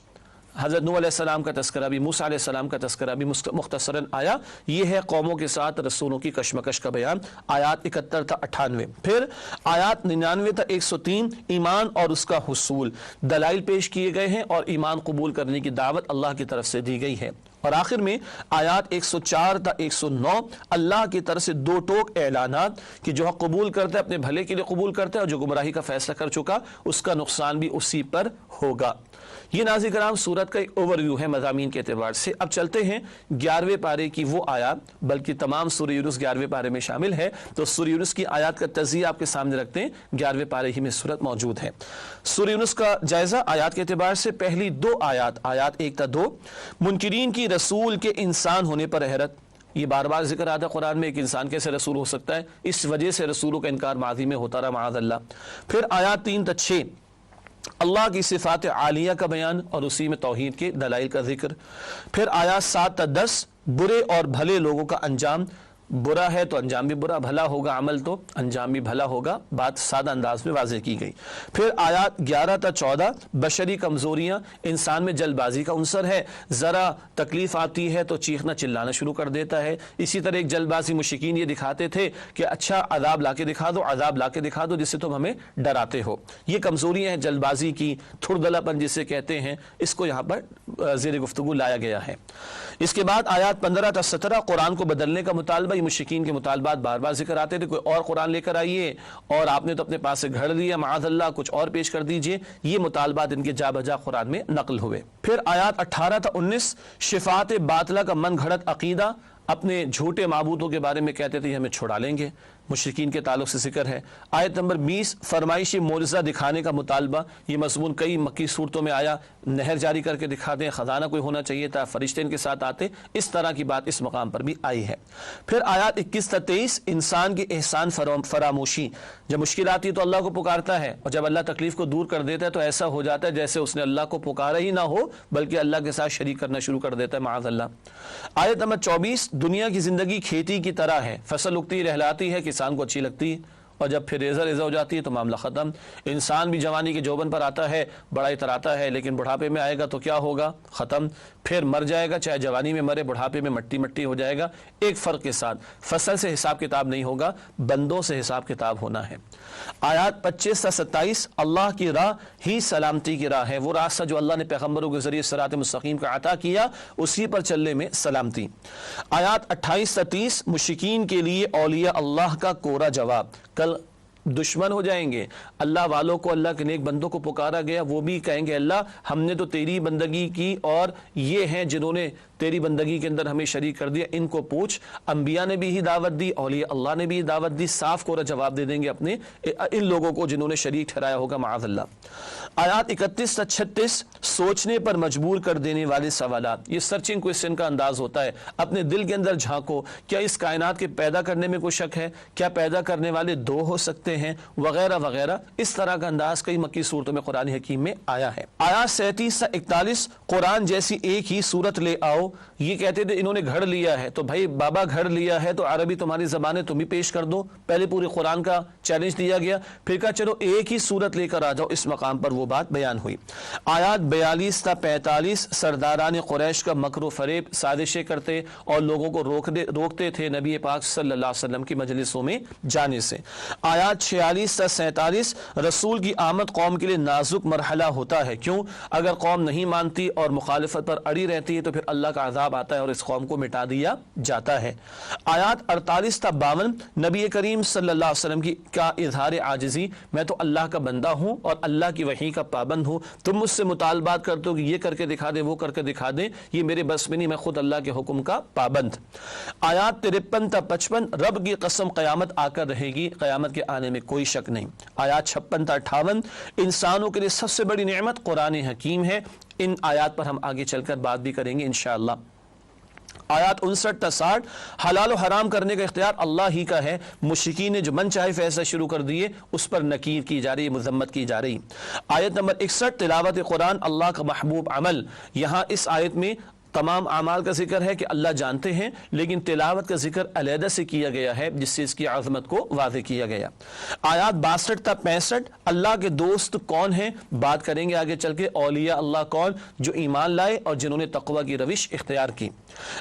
حضرت نوح علیہ السلام کا تذکرہ بھی، موسیٰ علیہ السلام کا تذکرہ بھی مختصراً آیا۔ یہ ہے قوموں کے ساتھ رسولوں کی کشمکش کا بیان، آیات 71 تا 98۔ پھر آیات 99 تا 103، ایمان اور اس کا حصول، دلائل پیش کیے گئے ہیں اور ایمان قبول کرنے کی دعوت اللہ کی طرف سے دی گئی ہے۔ اور آخر میں آیات 104 تا 109، اللہ کی طرف سے دو ٹوک اعلانات کہ جو حق قبول کرتا ہے اپنے بھلے کے لیے قبول کرتا ہے، اور جو گمراہی کا فیصلہ کر چکا اس کا نقصان بھی اسی پر ہوگا۔ یہ ناظرین کرام سورت کا ایک اوور ویو ہے مضامین کے اعتبار سے۔ اب چلتے ہیں 11ویں پارے کی وہ آیات، بلکہ تمام سورہ یونس 11ویں پارے میں شامل ہے، تو سورہ یونس کی آیات کا تجزیہ آپ کے سامنے رکھتے ہیں، 11ویں پارے ہی میں سورت موجود ہے۔ سورہ یونس کا جائزہ آیات کے اعتبار سے، پہلی دو آیات، آیات 1 تا 2، منکرین کی رسول کے انسان ہونے پر حیرت، یہ بار بار ذکر آتا ہے قرآن میں، ایک انسان کیسے رسول ہو سکتا ہے، اس وجہ سے رسولوں کا انکار ماضی میں ہوتا رہا معاذ اللہ۔ پھر آیات 3 تا 6، اللہ کی صفات عالیہ کا بیان اور اسی میں توحید کے دلائل کا ذکر۔ پھر آیات 7 تا 10، برے اور بھلے لوگوں کا انجام، برا ہے تو انجام بھی برا، بھلا ہوگا عمل تو انجام بھی بھلا ہوگا، بات سادہ انداز میں واضح کی گئی۔ پھر آیات 11 تا 14، بشری کمزوریاں، انسان میں جلد بازی کا عنصر ہے، ذرا تکلیف آتی ہے تو چیخنا چلانا شروع کر دیتا ہے۔ اسی طرح ایک جلد بازی مشرکین یہ دکھاتے تھے کہ اچھا عذاب لا کے دکھا دو، عذاب لا کے دکھا دو جس سے تم ہمیں ڈراتے ہو۔ یہ کمزوریاں ہیں جلد بازی کی، تھردلا پن جسے کہتے ہیں، اس کو یہاں پر زیر گفتگو لایا گیا ہے۔ اس کے بعد آیات 15 تا 17، قرآن کو بدلنے کا مطالبہ، مشرکین کے مطالبات بار بار ذکر آتے تھے، کوئی اور قرآن لے کر آئیے اور آپ نے تو اپنے پاس سے گھڑ لیا معاذ اللہ، کچھ اور پیش کر دیجئے، یہ مطالبات ان کے جا بجا قرآن میں نقل ہوئے۔ پھر آیات 18 تا 19، شفاعت باطلہ کا من گھڑت عقیدہ، اپنے جھوٹے معبودوں کے بارے میں کہتے تھے یہ ہمیں چھڑا لیں گے، مشرکین کے تعلق سے ذکر ہے۔ آیت نمبر 20، فرمائشی معجزہ دکھانے کا مطالبہ، یہ مضمون کئی مکی صورتوں میں آیا، نہر جاری کر کے دکھا دیں، خزانہ کوئی ہونا چاہیے تھا، فرشتے ان کے ساتھ آتے، اس طرح کی بات اس مقام پر بھی آئی ہے۔ پھر آیات 21 تا 23، انسان کی احسان فراموشی، جب مشکل آتی ہے تو اللہ کو پکارتا ہے اور جب اللہ تکلیف کو دور کر دیتا ہے تو ایسا ہو جاتا ہے جیسے اس نے اللہ کو پکارا ہی نہ ہو، بلکہ اللہ کے ساتھ شریک کرنا شروع کر دیتا ہے معاذ اللہ۔ آیت نمبر 24، دنیا کی زندگی کھیتی کی طرح ہے، فصل اگتی رہلاتی ہے، کسان کو اچھی لگتی ہے اور جب پھر ریزہ ریزہ ہو جاتی ہے تو معاملہ ختم۔ انسان بھی جوانی کے جوبن پر آتا ہے، بڑا اتراتا ہے، لیکن بڑھاپے میں آئے گا تو کیا ہوگا؟ ختم۔ پھر مر جائے گا، چاہے جوانی میں مرے، بڑھاپے میں مٹی مٹی ہو جائے گا۔ ایک فرق کے ساتھ، فصل سے حساب کتاب نہیں ہوگا، بندوں سے حساب کتاب ہونا ہے۔ آیات 25 تا 27، اللہ کی راہ ہی سلامتی کی راہ ہے، وہ راستہ جو اللہ نے پیغمبروں کے ذریعے صراط مستقیم کا عطا کیا، اسی پر چلنے میں سلامتی۔ آیات 28 تا 30، مشرکین کے لیے اولیاء اللہ کا کورا جواب۔ کل دشمن ہو جائیں گے، اللہ والوں کو، اللہ کے نیک بندوں کو پکارا گیا، وہ بھی کہیں گے اللہ ہم نے تو تیری بندگی کی اور یہ ہیں جنہوں نے تیری بندگی کے اندر ہمیں شریک کر دیا، ان کو پوچھ۔ انبیاء نے بھی ہی دعوت دی، اولیاء اللہ نے بھی دعوت دی، صاف کورا جواب دے دیں گے اپنے ان لوگوں کو جنہوں نے شریک ٹھہرایا ہوگا، معاذ اللہ۔ آیات 31 تا 36، سوچنے پر مجبور کر دینے والے سوالات۔ یہ سرچنگ کوئسچن کا انداز ہوتا ہے، اپنے دل کے اندر جھانکو، کیا اس کائنات کے پیدا کرنے میں کوئی شک ہے؟ کیا پیدا کرنے والے دو ہو سکتے ہیں؟ وغیرہ وغیرہ۔ اس طرح کا انداز کئی مکی صورتوں میں قرآن حکیم میں آیا ہے۔ آیات 37 تا 41، قرآن جیسی ایک ہی صورت لے آؤ۔ یہ کہتے تھے انہوں نے گھڑ لیا ہے، تو بھائی بابا گھڑ لیا ہے تو عربی تمہاری زبان ہے، تم ہی پیش کر دو۔ پہلے پورے قرآن کا چیلنج دیا گیا، پھر کہا چلو ایک ہی صورت لے کر آ جاؤ۔ اس مقام پر وہ بات بیان ہوئی۔ آیات 42 تا 45، سرداران قریش کا مکر و فریب، سازشیں کرتے اور لوگوں کو روکتے تھے نبی پاک صلی اللہ علیہ وسلم کی مجلسوں میں جانے سے۔ آیات 46 تا 47، رسول کی آمد قوم کے لیے نازک مرحلہ ہوتا ہے، کیوں؟ اگر قوم نہیں مانتی اور مخالفت پر اڑی رہتی ہے تو پھر اللہ کا عذاب آتا ہے اور اس قوم کو مٹا دیا جاتا ہے۔ آیات 48 تا 52، نبی کریم صلی اللہ علیہ وسلم کا اظہار عاجزی، میں تو اللہ کا بندہ ہوں اور اللہ کی وحی کا پابند ہوں، تم مجھ سے مطالبات کرتے ہو کہ یہ کر کے دکھا دیں، وہ کر کے دکھا دیں، یہ میرے بس میں نہیں، میں خود اللہ کے حکم کا پابند۔ آیات 53 تا 55، رب کی قسم قیامت آ کر رہے گی، قیامت کے آنے میں کوئی شک نہیں۔ آیات 56 تا 58، انسانوں کے لیے سب سے بڑی نعمت قرآن حکیم ہے۔ ان آیات پر ہم آگے چل کر بات بھی کریں گے انشاءاللہ۔ آیات 59 تا 60، حلال و حرام کرنے کا اختیار اللہ ہی کا ہے، مشرکین نے جو من چاہے فیصلہ شروع کر دیے اس پر نکیر کی جا رہی، مذمت کی جا رہی۔ آیت نمبر 61، تلاوت قرآن اللہ کا محبوب عمل۔ یہاں اس آیت میں تمام اعمال کا ذکر ہے کہ اللہ جانتے ہیں، لیکن تلاوت کا ذکر علیحدہ سے کیا گیا ہے جس سے اس کی عظمت کو واضح کیا گیا۔ آیات 62 تا 65، اللہ کے دوست کون ہیں بات کریں گے آگے چل کے۔ اولیاء اللہ کون؟ جو ایمان لائے اور جنہوں نے تقوی کی روش اختیار کی۔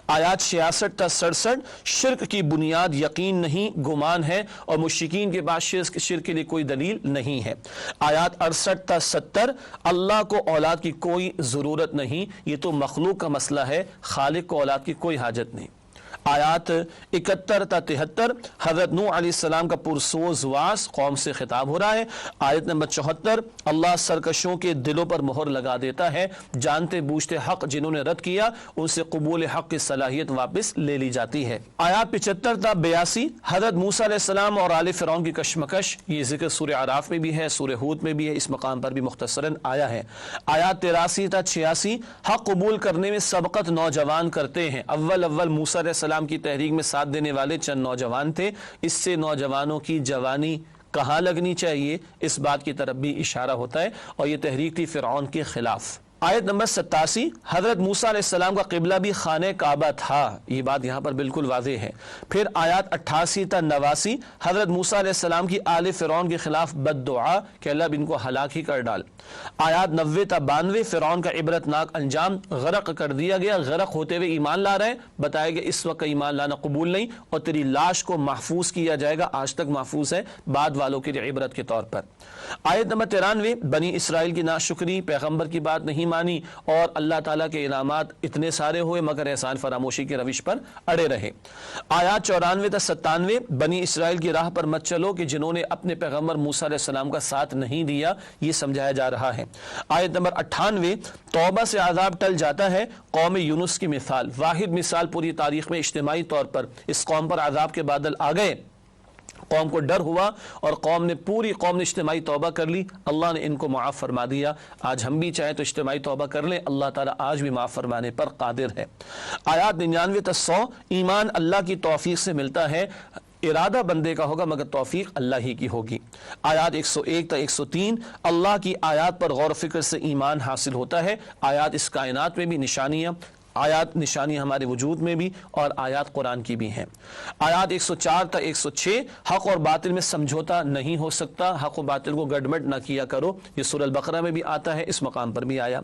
آیات 66 تا 67، شرک کی بنیاد یقین نہیں گمان ہے اور مشرکین کے پاس شرک کے لیے کوئی دلیل نہیں ہے۔ آیات 68 تا 70، اللہ کو اولاد کی کوئی ضرورت نہیں، یہ تو مخلوق کا مسئلہ ہے، خالق کو اولاد کی کوئی حاجت نہیں۔ آیات 71 تا 73، حضرت نوح علیہ السلام کا پرسوز واس، قوم سے خطاب ہو رہا ہے۔ آیت نمبر 74، اللہ سرکشوں کے دلوں پر مہر لگا دیتا ہے، جانتے بوجھتے حق جنہوں نے رد کیا ان سے قبول حق کی صلاحیت واپس لے لی جاتی ہے۔ آیات 75 تا 82، حضرت موسیٰ علیہ السلام اور آل فرعون کی کشمکش، یہ ذکر سورہ اعراف میں بھی ہے، سورہ ہود میں بھی ہے، اس مقام پر بھی مختصراً آیا ہے۔ آیات 83 تا 86، حق قبول کرنے میں سبقت نوجوان کرتے ہیں، اول موسیٰ علیہ السلام کی تحریک میں ساتھ دینے والے چند نوجوان تھے، اس سے نوجوانوں کی جوانی کہاں لگنی چاہیے اس بات کی طرف بھی اشارہ ہوتا ہے، اور یہ تحریک تھی فرعون کے خلاف۔ آیت نمبر 87، حضرت موسیٰ علیہ السلام کا قبلہ بھی خانہ کعبہ تھا، یہ بات یہاں پر بالکل واضح ہے۔ پھر آیات 88 تا 89، حضرت موسیٰ علیہ السلام کی آل فرعون کے خلاف بد دعا کہ اللہ ان کو ہلاک ہی کر ڈال۔ آیات 90 تا 92، فرعون کا عبرتناک انجام، غرق کر دیا گیا، غرق ہوتے ہوئے ایمان لا رہے ہیں، بتایا گیا اس وقت ایمان لانا قبول نہیں اور تیری لاش کو محفوظ کیا جائے گا، آج تک محفوظ ہے، بعد والوں کے لیے عبرت کے طور پر۔ آیت نمبر 93، بنی اسرائیل کی ناشکری، پیغمبر کی بات نہیں مانی اور اللہ تعالیٰ کے انعامات اتنے سارے ہوئے مگر احسان فراموشی کے روش پر اڑے رہے۔ آیات 94 تا 97، بنی اسرائیل کی راہ پر مت چلو کہ جنہوں نے اپنے پیغمبر موسیٰ علیہ السلام کا ساتھ نہیں دیا، یہ سمجھایا جا رہا ہے۔ آیت نمبر 98، توبہ سے عذاب ٹل جاتا ہے، قوم یونس کی مثال، واحد مثال پوری تاریخ میں اجتماعی طور پر اس قوم پر عذاب کے بادل آ گئے، قوم کو ڈر ہوا اور پوری قوم نے اجتماعی توبہ کر لی، اللہ نے ان کو معاف فرما دیا۔ آج ہم بھی چاہیں تو اجتماعی توبہ کر لیں، اللہ تعالیٰ آج بھی معاف فرمانے پر قادر ہے۔ آیات 99 تا 100، ایمان اللہ کی توفیق سے ملتا ہے، ارادہ بندے کا ہوگا مگر توفیق اللہ ہی کی ہوگی۔ آیات 101 تا 103، اللہ کی آیات پر غور و فکر سے ایمان حاصل ہوتا ہے، آیات اس کائنات میں بھی نشانیاں، آیات نشانی ہمارے وجود میں بھی اور آیات قرآن کی بھی ہیں۔ آیات 104 تا 106 حق اور باطل میں سمجھوتا نہیں ہو سکتا، حق و باطل کو گڈمڈ نہ کیا کرو، یہ سورہ البقرہ میں بھی آتا ہے، اس مقام پر بھی آیا۔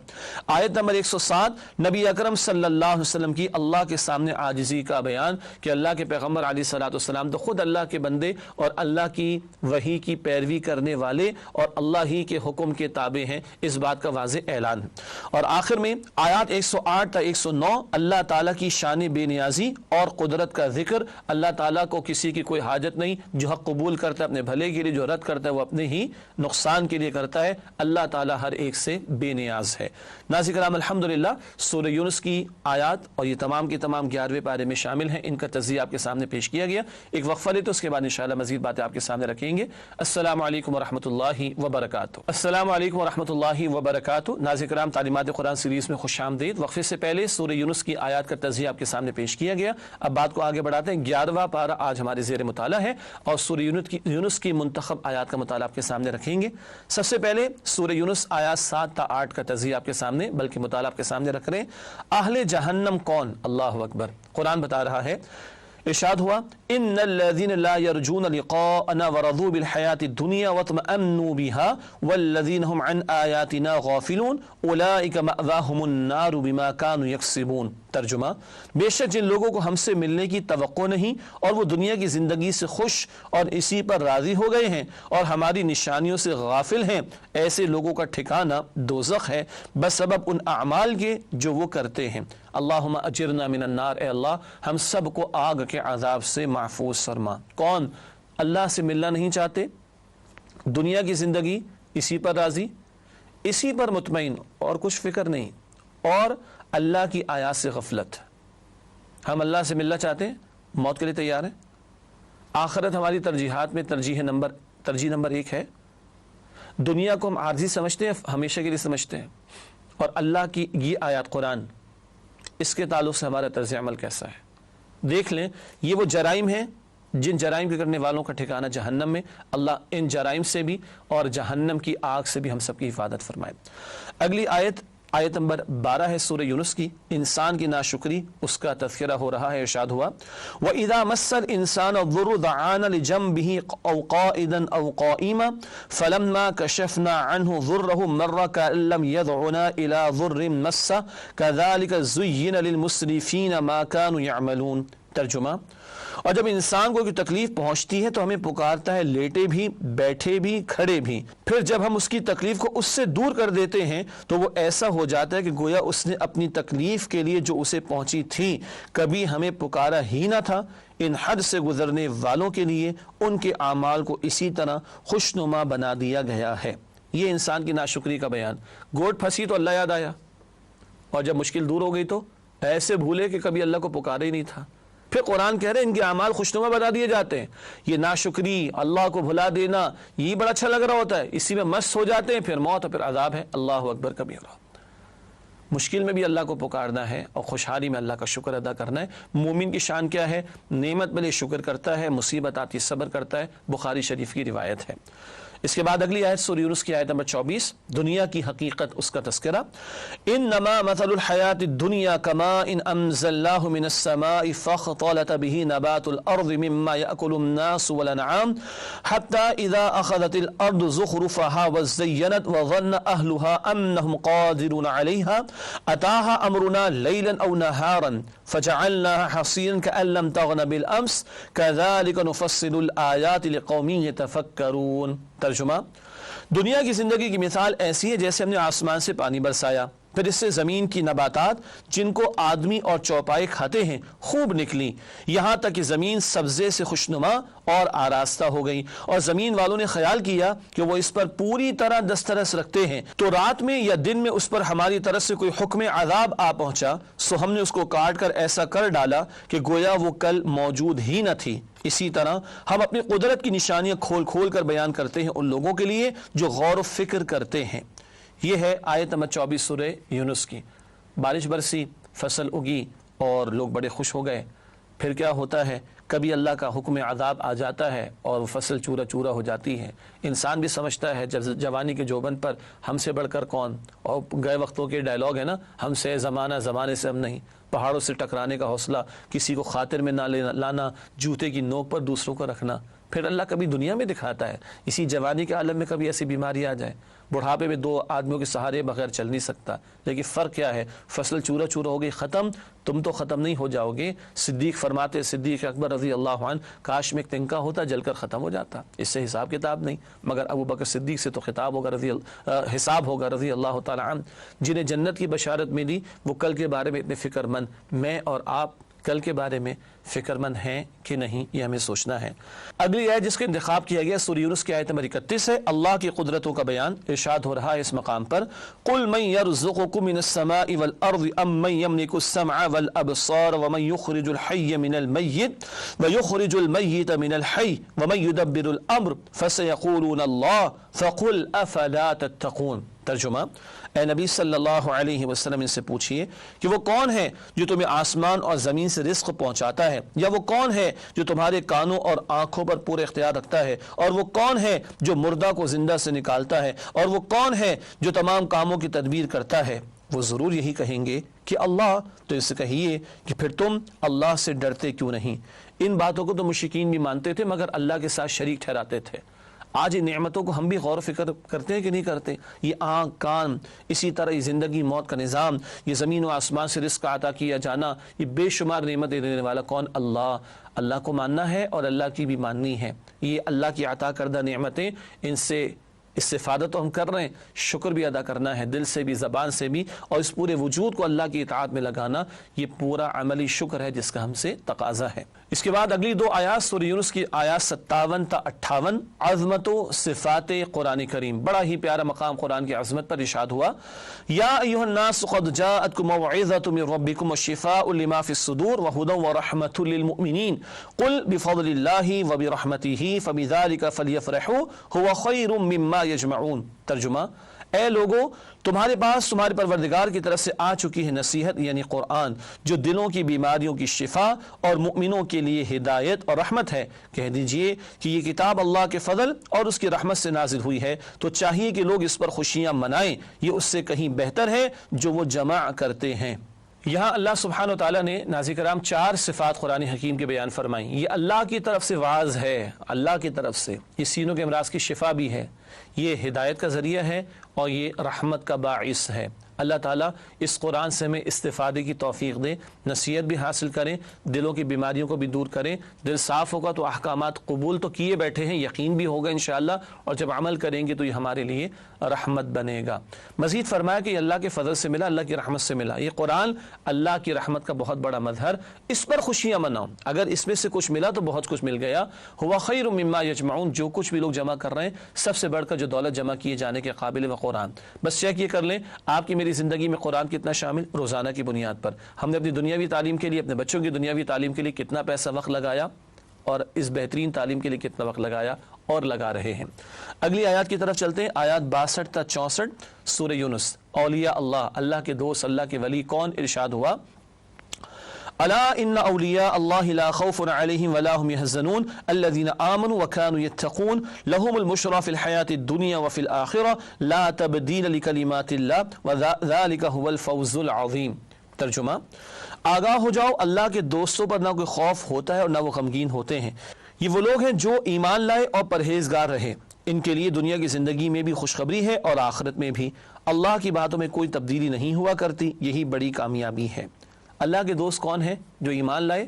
آیت نمبر 107 نبی اکرم صلی اللہ علیہ وسلم کی اللہ کے سامنے عاجزی کا بیان کہ اللہ کے پیغمبر علیہ الصلوۃ والسلام تو خود اللہ کے بندے اور اللہ کی وحی کی پیروی کرنے والے اور اللہ ہی کے حکم کے تابع ہیں، اس بات کا واضح اعلان ہے۔ اور آخر میں آیات 108 تا 109 اللہ تعالیٰ کی شان بے نیازی اور قدرت کا ذکر، اللہ تعالیٰ کو کسی کی کوئی حاجت نہیں، جو حق قبول کرتا ہے اپنے بھلے کے لیے، جو رد کرتا ہے وہ اپنے ہی نقصان کے لیے کرتا ہے، اللہ تعالیٰ ہر ایک سے بے نیاز ہے۔ ناظرین کرام، الحمدللہ سورہ یونس کی آیات اور یہ تمام کی تمام 11ویں پارے میں شامل ہیں، ان کا تجزیہ آپ کے سامنے پیش کیا گیا۔ ایک وقفہ لے تو اس کے بعد انشاءاللہ مزید باتیں آپ کے سامنے رکھیں گے۔ السلام علیکم ورحمۃ اللہ وبرکاتہ۔ السلام علیکم ورحمۃ اللہ وبرکاتہ۔ ناظرین کرام، تعلیمات قرآن سیریز میں خوش آمدید۔ وقفے سے پہلے سورہ یونس کی آیات کا تجزیہ آپ کے سامنے پیش کیا گیا۔ اب بات کو آگے بڑھاتے ہیں۔ 11واں پارہ آج ہمارے زیر مطالعہ ہے اور سورہ یونس کی منتخب آیات کا مطالعہ آپ کے سامنے رکھیں گے۔ سب سے پہلے سورہ یونس آیات 7 تا 8 کا تجزیہ آپ کے سامنے بلکہ مطالعہ آپ کے سامنے رکھ رہے ہیں۔ اہل جہنم کون؟ اللہ اکبر۔ قرآن بتا رہا ہے، ارشاد ہوا، ان الذين لا يرجون لقاءنا ورضوا بالحياة الدنيا واطمأنوا بها والذين هم عن آياتنا غافلون اولئك مأواهم النار بما كانوا يكسبون۔ ترجمہ، بے شک جن لوگوں کو ہم سے ملنے کی توقع نہیں اور وہ دنیا کی زندگی سے خوش اور اسی پر راضی ہو گئے ہیں اور ہماری نشانیوں سے غافل ہیں، ایسے لوگوں کا ٹھکانہ دوزخ ہے بسبب ان اعمال کے جو وہ کرتے ہیں۔ اللہم اجرنا من النار، اے اللہ ہم سب کو آگ کے عذاب سے محفوظ فرما۔ کون اللہ سے ملنا نہیں چاہتے، دنیا کی زندگی اسی پر راضی، اسی پر مطمئن اور کچھ فکر نہیں، اور اللہ کی آیات سے غفلت۔ ہم اللہ سے ملنا چاہتے ہیں، موت کے لیے تیار ہیں، آخرت ہماری ترجیحات میں ترجیح نمبر 1 ہے، دنیا کو ہم عارضی سمجھتے ہیں، ہمیشہ کے لیے سمجھتے ہیں، اور اللہ کی یہ آیات قرآن، اس کے تعلق سے ہمارا طرز عمل کیسا ہے۔ دیکھ لیں، یہ وہ جرائم ہیں جن جرائم کے کرنے والوں کا ٹھکانہ جہنم میں، اللہ ان جرائم سے بھی اور جہنم کی آگ سے بھی ہم سب کی حفاظت فرمائے۔ اگلی آیت نمبر 12 ہے سورہ یونس کی، انسان کی ناشکری، اس کا تذکرہ ہو رہا ہے۔ ارشاد ہوا، وَإِذَا مَسَّ الْإِنسَانَ الضُّرُّ دَعَانَا لِجَنبِهِ أَوْ قَائِدًا أَوْ قَائِمًا فَلَمَّا كَشَفْنَا عَنْهُ ضُرَّهُ مَرَّ كَأَن لَّمْ يَدْعُنَا إِلَى ضُرٍّ مَسَّهُ كَذَلِكَ زُيِّنَ لِلْمُسْرِفِينَ مَا كَانُوا يَعْمَلُونَ۔ ترجمہ، اور جب انسان کو کوئی تکلیف پہنچتی ہے تو ہمیں پکارتا ہے، لیٹے بھی، بیٹھے بھی، کھڑے بھی، پھر جب ہم اس کی تکلیف کو اس سے دور کر دیتے ہیں تو وہ ایسا ہو جاتا ہے کہ گویا اس نے اپنی تکلیف کے لیے جو اسے پہنچی تھی کبھی ہمیں پکارا ہی نہ تھا۔ ان حد سے گزرنے والوں کے لیے ان کے اعمال کو اسی طرح خوشنما بنا دیا گیا ہے۔ یہ انسان کی ناشکری کا بیان۔ گوٹ پھنسی تو اللہ یاد آیا، اور جب مشکل دور ہو گئی تو ایسے بھولے کہ کبھی اللہ کو پکارا ہی نہیں تھا۔ پھر قرآن کہہ رہے ہیں ان کے اعمال خوشنما بنا دیے جاتے ہیں۔ یہ ناشکری، اللہ کو بھلا دینا، یہ بڑا اچھا لگ رہا ہوتا ہے، اسی میں مست ہو جاتے ہیں، پھر موت اور پھر عذاب ہے۔ اللہ اکبر کبیرہ۔ مشکل میں بھی اللہ کو پکارنا ہے اور خوشحالی میں اللہ کا شکر ادا کرنا ہے۔ مومن کی شان کیا ہے؟ نعمت ملے شکر کرتا ہے، مصیبت آتی صبر کرتا ہے، بخاری شریف کی روایت ہے۔ اس کے بعد اگلی آیت سورہ یونس کی آیت نمبر 24، دنیا کی حقیقت، اس کا تذکرہ۔ انما مثل الحیات الدنیا کماء انزلناہ من السماء فاختلط به نبات الارض مما یأکل الناس والانعام حتی اذا اخذت الارض زخرفها وزینت وظن اہلها انہم قادرون علیہا اتاها امرنا لیلا او نہارا فجعلناها حصیرا کأن لم تغن بالامس كذلك نفصل الآیات لقوم یتفکرون۔ ترجمہ، دنیا کی زندگی کی مثال ایسی ہے جیسے ہم نے آسمان سے پانی برسایا، پھر اس سے زمین کی نباتات جن کو آدمی اور چوپائے کھاتے ہیں خوب نکلی، یہاں تک کہ زمین سبزے سے خوشنما اور آراستہ ہو گئی، اور زمین والوں نے خیال کیا کہ وہ اس پر پوری طرح دسترس رکھتے ہیں، تو رات میں یا دن میں اس پر ہماری طرف سے کوئی حکم عذاب آ پہنچا، سو ہم نے اس کو کاٹ کر ایسا کر ڈالا کہ گویا وہ کل موجود ہی نہ تھی۔ اسی طرح ہم اپنی قدرت کی نشانیاں کھول کھول کر بیان کرتے ہیں ان لوگوں کے لیے جو غور و فکر کرتے ہیں۔ یہ ہے آیت نمبر 24 سورہ یونس کی۔ بارش برسی، فصل اگی اور لوگ بڑے خوش ہو گئے، پھر کیا ہوتا ہے؟ کبھی اللہ کا حکم عذاب آ جاتا ہے اور وہ فصل چورا چورا ہو جاتی ہے۔ انسان بھی سمجھتا ہے جوانی کے جوبن پر ہم سے بڑھ کر کون، اور گئے وقتوں کے ڈائلاگ ہے نا، ہم سے زمانہ زمانے سے ہم نہیں، پہاڑوں سے ٹکرانے کا حوصلہ، کسی کو خاطر میں نہ لانا، جوتے کی نوک پر دوسروں کو رکھنا. پھر اللہ کبھی دنیا میں دکھاتا ہے. اسی جوانی کے عالم میں کبھی ایسی بیماری آ جائے، بڑھاپے میں 2 آدمیوں کے سہارے بغیر چل نہیں سکتا. لیکن فرق کیا ہے؟ فصل چورا چورا ہو گئی، ختم. تم تو ختم نہیں ہو جاؤ گے. صدیق فرماتے، صدیق اکبر رضی اللہ عنہ، کاش میں ایک تنکا ہوتا جل کر ختم ہو جاتا، اس سے حساب کتاب نہیں. مگر ابو بکر صدیق سے تو خطاب ہوگا حساب ہوگا رضی اللہ تعالی عنہ. جنہیں جنت کی بشارت ملی وہ کل کے بارے میں اتنے فکر مند. میں اور آپ کل کے بارے میں فکر مند ہیں کہ نہیں، یہ ہمیں سوچنا ہے. اگلی آیت جس کا انتخاب کیا گیا سورہ یونس کی آیت نمبر 31 ہے. اللہ کی قدرتوں کا بیان ارشاد ہو رہا ہے اس مقام پر، قُلْ مَنْ يَرْزُقُكُم مِّنَ السَّمَاءِ وَالْأَرْضِ أَمَّن يَمْلِكُ السَّمْعَ وَالْأَبْصَارَ وَمَنْ يُخْرِجُ الْحَيَّ مِنَ الْمَيِّتِ وَيُخْرِجُ الْمَيِّتَ مِنَ الْحَيِّ وَمَنْ يُدَبِّرُ الْأَمْرَ فَسَيَقُولُونَ اللَّهُ فَقُلْ أَفَلَا تَتَّقُونَ. ترجمہ، اے نبی صلی اللہ علیہ وسلم ان سے پوچھئے کہ وہ کون ہے جو تمہیں آسمان اور زمین سے رزق پہنچاتا ہے، یا وہ کون ہے جو تمہارے کانوں اور آنکھوں پر پورے اختیار رکھتا ہے، اور وہ کون ہے جو مردہ کو زندہ سے نکالتا ہے، اور وہ کون ہے جو تمام کاموں کی تدبیر کرتا ہے. وہ ضرور یہی کہیں گے کہ اللہ. تو اس سے کہیے کہ پھر تم اللہ سے ڈرتے کیوں نہیں؟ ان باتوں کو تو مشرکین بھی مانتے تھے مگر اللہ کے ساتھ شریک ٹھہراتے تھے. آج ان نعمتوں کو ہم بھی غور و فکر کرتے ہیں کہ نہیں کرتے؟ یہ آنکھ، کان، اسی طرح یہ زندگی موت کا نظام، یہ زمین و آسمان سے رزق عطا کیا جانا، یہ بے شمار نعمتیں دینے والا کون؟ اللہ. اللہ کو ماننا ہے اور اللہ کی بھی ماننی ہے. یہ اللہ کی عطا کردہ نعمتیں، ان سے استفادہ تو ہم کر رہے ہیں، شکر بھی ادا کرنا ہے، دل سے بھی، زبان سے بھی، اور اس پورے وجود کو اللہ کی اطاعت میں لگانا، یہ پورا عملی شکر ہے جس کا ہم سے تقاضا ہے. اس کے بعد اگلی 2 آیات سورہ یونس کی آیات 57 تا 58، عظمت و صفات قرآن کریم. بڑا ہی پیارا مقام قرآن کی عظمت پر ارشاد ہوا، یا ایھا الناس قد جاءتکم موعظۃ من ربکم وشفاء لما فی الصدور وہدی ورحمۃ للمؤمنین قل بفضل اللہ وبرحمتہ فبذلک فلیفرحوا ھو خیر مما یجمعون. ترجمہ، اے لوگو، تمہارے پاس تمہارے پروردگار کی طرف سے آ چکی ہے نصیحت یعنی قرآن، جو دلوں کی بیماریوں کی شفا اور مؤمنوں کے لیے ہدایت اور رحمت ہے. کہہ دیجئے کہ یہ کتاب اللہ کے فضل اور اس کی رحمت سے نازل ہوئی ہے، تو چاہیے کہ لوگ اس پر خوشیاں منائیں. یہ اس سے کہیں بہتر ہے جو وہ جمع کرتے ہیں. یہاں اللہ سبحانہ و تعالیٰ نے ناظرین کرام 4 صفات قرآن حکیم کے بیان فرمائیں. یہ اللہ کی طرف سے واعظ ہے، اللہ کی طرف سے یہ سینوں کے امراض کی شفا بھی ہے، یہ ہدایت کا ذریعہ ہے، اور یہ رحمت کا باعث ہے. اللہ تعالیٰ اس قرآن سے ہمیں استفادے کی توفیق دے، نصیحت بھی حاصل کریں، دلوں کی بیماریوں کو بھی دور کریں. دل صاف ہوگا تو احکامات قبول تو کیے بیٹھے ہیں، یقین بھی ہوگا انشاءاللہ، اور جب عمل کریں گے تو یہ ہمارے لیے رحمت بنے گا. مزید فرمایا کہ یہ اللہ کے فضل سے ملا، اللہ کی رحمت سے ملا. یہ قرآن اللہ کی رحمت کا بہت بڑا مظہر، اس پر خوشیاں مناؤ. اگر اس میں سے کچھ ملا تو بہت کچھ مل گیا. ہوا خیر مما یجمعون، جو کچھ بھی لوگ جمع کر رہے ہیں سب سے بڑھ کر جو دولت جمع کیے جانے کے قابل و قرآن. بس چیک یہ کر لیں آپ کی میری زندگی میں قرآن کتنا شامل. روزانہ کی بنیاد پر ہم نے اپنی دنیاوی تعلیم کے لیے، اپنے بچوں کی دنیاوی تعلیم کے لیے کتنا پیسہ وقت لگایا، اور اس بہترین تعلیم کے لیے کتنا وقت لگایا اور لگا رہے ہیں. اگلی آیات کی طرف چلتے ہیں، آیات 62 تا 64 سورہ یونس. اولیاء اللہ، اللہ کے دوست، اللہ کے ولی کون؟ ارشاد ہوا، الا ان اولیاء اللہ لا خوف علیہم ولا هم يحزنون الذين آمنوا وكانوا يتقون لهم البشرى في الحياة الدنيا وفي الآخرة لا تبديل لكلمات الله وذلك هو الفوز العظيم. ترجمہ، آگاہ ہو جاؤ، اللہ کے دوستوں پر نہ کوئی خوف ہوتا ہے اور نہ وہ غمگین ہوتے ہیں. یہ وہ لوگ ہیں جو ایمان لائے اور پرہیزگار رہے، ان کے لیے دنیا کی زندگی میں بھی خوشخبری ہے اور آخرت میں بھی. اللہ کی باتوں میں کوئی تبدیلی نہیں ہوا کرتی، یہی بڑی کامیابی ہے. اللہ کے دوست کون ہیں؟ جو ایمان لائے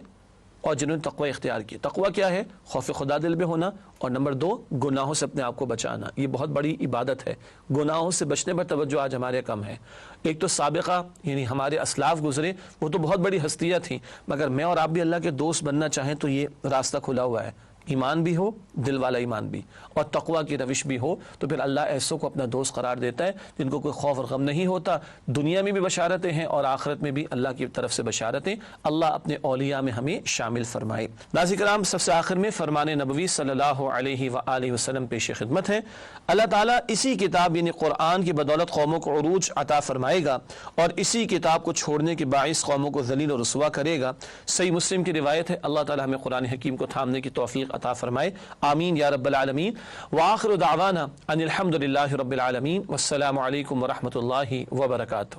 اور جنہوں نے تقوی اختیار کی. تقوی کیا ہے؟ خوف خدا دل میں ہونا، اور نمبر 2 گناہوں سے اپنے آپ کو بچانا. یہ بہت بڑی عبادت ہے. گناہوں سے بچنے پر توجہ آج ہمارے کم ہے. ایک تو سابقہ یعنی ہمارے اسلاف گزرے، وہ تو بہت بڑی ہستیاں تھیں، مگر میں اور آپ بھی اللہ کے دوست بننا چاہیں تو یہ راستہ کھلا ہوا ہے. ایمان بھی ہو، دل والا ایمان بھی، اور تقوی کی روش بھی ہو، تو پھر اللہ ایسوں کو اپنا دوست قرار دیتا ہے جن کو کوئی خوف اور غم نہیں ہوتا. دنیا میں بھی بشارتیں ہیں اور آخرت میں بھی اللہ کی طرف سے بشارتیں. اللہ اپنے اولیاء میں ہمیں شامل فرمائے. ناظرین کرام، سب سے آخر میں فرمان نبوی صلی اللہ علیہ وآلہ وسلم پیش خدمت ہے. اللہ تعالیٰ اسی کتاب یعنی قرآن کی بدولت قوموں کو عروج عطا فرمائے گا، اور اسی کتاب کو چھوڑنے کے باعث قوموں کو ذلیل و رسوا کرے گا. صحیح مسلم کی روایت ہے. اللہ تعالیٰ ہمیں قرآن حکیم کو تھامنے کی توفیق عطا فرمائے. آمین یا رب العالمین. وآخر دعوانا ان الحمد للہ رب العالمین. والسلام علیکم ورحمۃ اللہ وبرکاتہ.